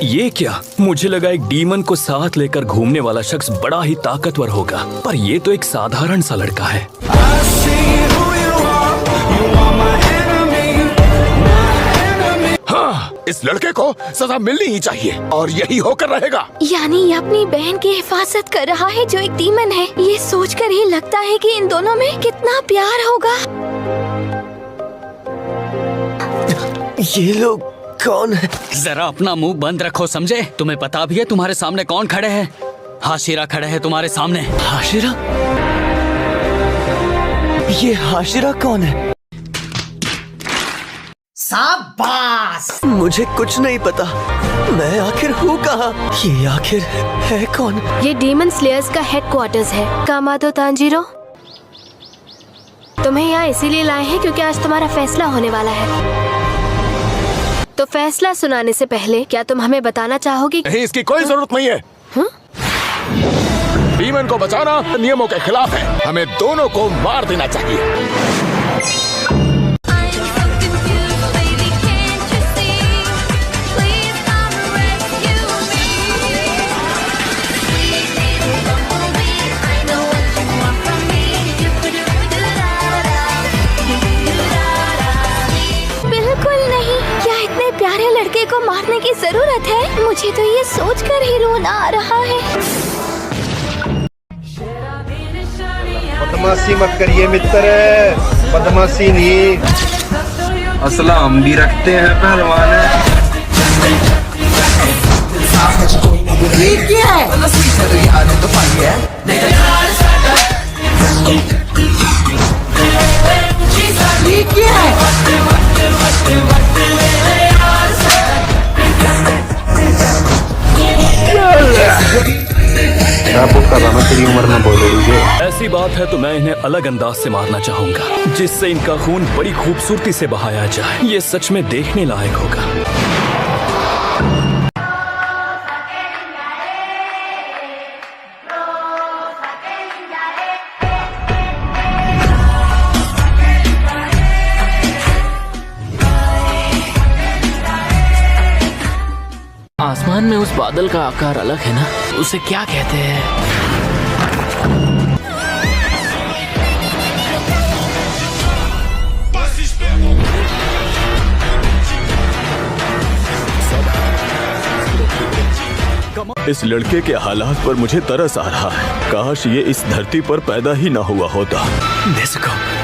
ये क्या? मुझे लगा एक डीमन को साथ लेकर घूमने वाला शख्स बड़ा ही ताकतवर होगा, पर ये तो एक साधारण सा लड़का है। हाँ, इस लड़के को सजा मिलनी ही चाहिए और यही होकर रहेगा। यानी ये अपनी बहन की हिफाजत कर रहा है जो एक डीमन है। ये सोचकर ही लगता है कि इन दोनों में कितना प्यार होगा। ये लोग कौन है? जरा अपना मुंह बंद रखो, समझे? तुम्हें पता भी है तुम्हारे सामने कौन खड़े हैं? हाशिरा खड़े हैं तुम्हारे सामने। हाशिरा? ये हाशिरा कौन है? शाबाश! मुझे कुछ नहीं पता। मैं आखिर हूँ कहाँ? ये आखिर है कौन? ये डीमन स्लेयर्स का हेडक्वार्टर्स है। कामातो तांजीरो, तुम्हें यहाँ इसीलिए लाए हैं क्योंकि आज तुम्हारा फैसला होने वाला है। तो फैसला सुनाने से पहले क्या तुम हमें बताना चाहोगे? नहीं, इसकी कोई जरूरत नहीं है। डीमन को बचाना नियमों के खिलाफ है। हमें दोनों को मार देना चाहिए। प्यारे लड़के को मारने की जरूरत है? मुझे तो ये सोचकर ही रोना आ रहा है। बदमाशी मत करिए मित्र, बदमाशी नहीं। असला हम भी रखते हैं पहलवान। ये क्या है? ये क्या है? तेरी उम्र में बोलोगे। ऐसी बात है तो मैं इन्हें अलग अंदाज से मारना चाहूंगा, जिससे इनका खून बड़ी खूबसूरती से बहाया जाए। ये सच में देखने लायक होगा। आसमान में उस बादल का आकार अलग है ना? उसे क्या कहते हैं? इस लड़के के हालात पर मुझे तरस आ रहा है। काश ये इस धरती पर पैदा ही ना हुआ होता।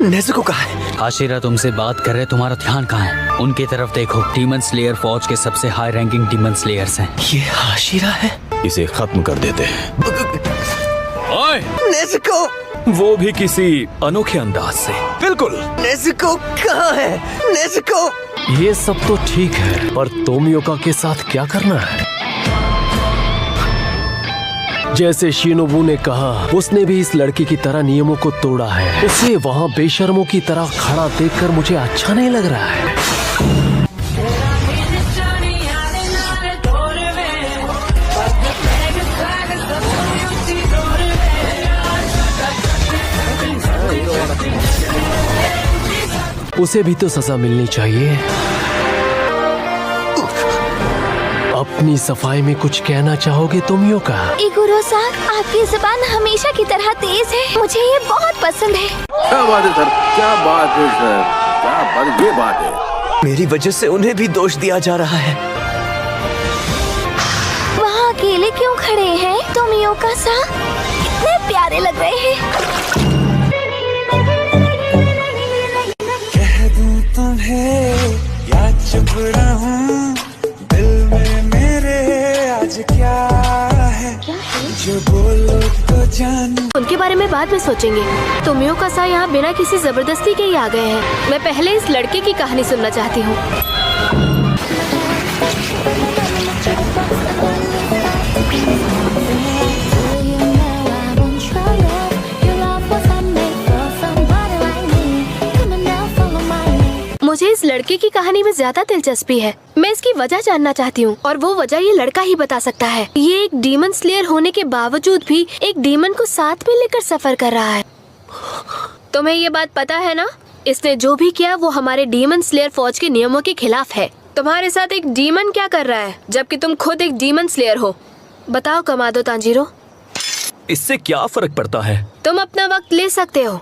नेज़ुको कहाँ है? हाशिरा तुमसे बात कर रहे, तुम्हारा ध्यान कहाँ है? उनकी तरफ देखो। डीमन स्लेयर फौज के सबसे हाई रैंकिंग डीमन स्लेयर्स हैं। ये हाशिरा है? इसे खत्म कर देते हैं। ओए! नेज़ुको! वो भी किसी अनोखे अंदाज से। बिल्कुल। नेज़ुको कहाँ है? नेज़ुको! ये सब तो ठीक है, पर तोमियोका के साथ क्या करना है? जैसे शिनोबू ने कहा, उसने भी इस लड़की की तरह नियमों को तोड़ा है। उसे वहाँ बेशर्मों की तरह खड़ा देखकर मुझे अच्छा नहीं लग रहा है। उसे भी तो सजा मिलनी चाहिए। अपनी सफाई में कुछ कहना चाहोगे तोमियोका? इगुरो-सान, आपकी जुबान हमेशा की तरह तेज है। मुझे ये बहुत पसंद है। क्या बात है सर? क्या बात है सर? क्या बात? ये बात है। मेरी वजह से उन्हें भी दोष दिया जा रहा है। वहाँ अकेले क्यों खड़े हैं? तोमियोका-सान कितने प्यारे लग रहे हैं। कह दूं तुम्हें या चुप रहूं, दिल में मेरे आज क्या है? जो बोलो तो जानू। उनके बारे में बाद में सोचेंगे। तोमियोका-सान यहाँ बिना किसी जबरदस्ती के ही आ गए हैं। मैं पहले इस लड़के की कहानी सुनना चाहती हूँ। मुझे इस लड़के की कहानी में ज्यादा दिलचस्पी है। मैं इसकी वजह जानना चाहती हूँ और वो वजह ये लड़का ही बता सकता है। ये एक डीमन स्लेयर होने के बावजूद भी एक डीमन को साथ में लेकर सफर कर रहा है। तुम्हें ये बात पता है ना? इसने जो भी किया वो हमारे डीमन स्लेयर फौज के नियमों के खिलाफ है। तुम्हारे साथ एक डीमन क्या कर रहा है जबकि तुम खुद एक डीमन स्लेयर हो? बताओ कमादो तांजीरो। इससे क्या फर्क पड़ता है? तुम अपना वक्त ले सकते हो,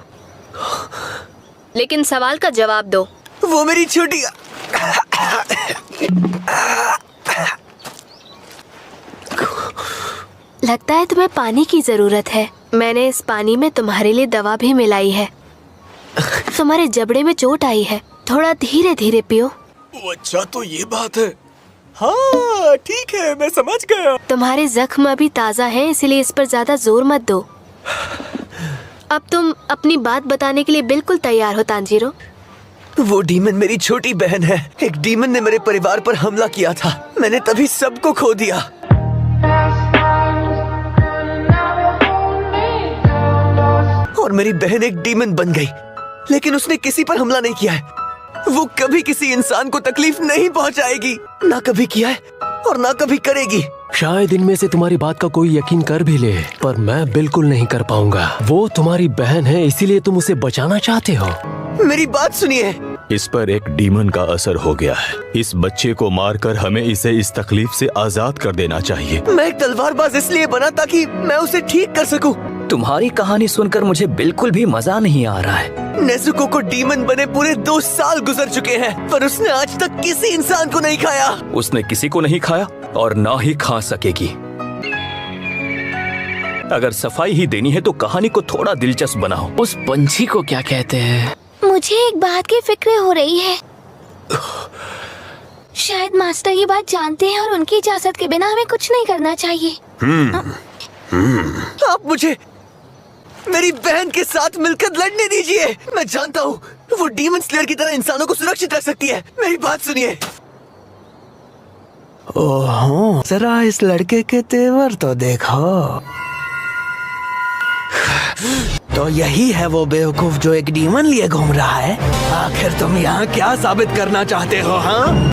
लेकिन सवाल का जवाब दो। वो मेरी छोटी लगता है तुम्हें पानी की जरूरत है। मैंने इस पानी में तुम्हारे लिए दवा भी मिलाई है। तुम्हारे जबड़े में चोट आई है, थोड़ा धीरे धीरे पियो। अच्छा तो ये बात है। हाँ ठीक है, मैं समझ गया। तुम्हारे जख्म अभी ताज़ा हैं, इसलिए इस पर ज्यादा जोर मत दो। अब तुम अपनी बात बताने के लिए बिल्कुल तैयार हो तांजीरो? वो डीमन मेरी छोटी बहन है। एक डीमन ने मेरे परिवार पर हमला किया था, मैंने तभी सबको खो दिया। और मेरी बहन एक डीमन बन गई, लेकिन उसने किसी पर हमला नहीं किया है। वो कभी किसी इंसान को तकलीफ नहीं पहुंचाएगी, ना कभी किया है और ना कभी करेगी। शायद इनमें से तुम्हारी बात का कोई यकीन कर भी ले, पर मैं बिल्कुल नहीं कर पाऊंगा। वो तुम्हारी बहन है, इसीलिए तुम उसे बचाना चाहते हो। मेरी बात सुनिए। इस पर एक डीमन का असर हो गया है। इस बच्चे को मारकर हमें इसे इस तकलीफ से आजाद कर देना चाहिए। मैं एक तलवारबाज इसलिए बना ताकि मैं उसे ठीक कर सकूं। तुम्हारी कहानी सुनकर मुझे बिल्कुल भी मजा नहीं आ रहा है। नेज़ुको को डीमन बने पूरे 2 साल गुजर चुके हैं, पर उसने आज तक किसी इंसान को नहीं खाया। उसने किसी को नहीं खाया और ना ही खा सकेगी। अगर सफाई ही देनी है तो कहानी को थोड़ा दिलचस्प बनाओ। उस पंछी को क्या कहते हैं? मुझे एक बात की फिक्र हो रही है। शायद मास्टर ये बात जानते हैं और उनकी इजाजत के बिना हमें कुछ नहीं करना चाहिए। आप मुझे मेरी बहन के साथ मिलकर लड़ने दीजिए। मैं जानता हूँ वो डीमन स्लेयर की तरह इंसानों को सुरक्षित रख सकती है। मेरी बात सुनिए। ओहो, जरा इस लड़के के तेवर तो देखो। तो यही है वो बेवकूफ जो एक डीमन लिए घूम रहा है। आखिर तुम यहाँ क्या साबित करना चाहते हो? हाँ,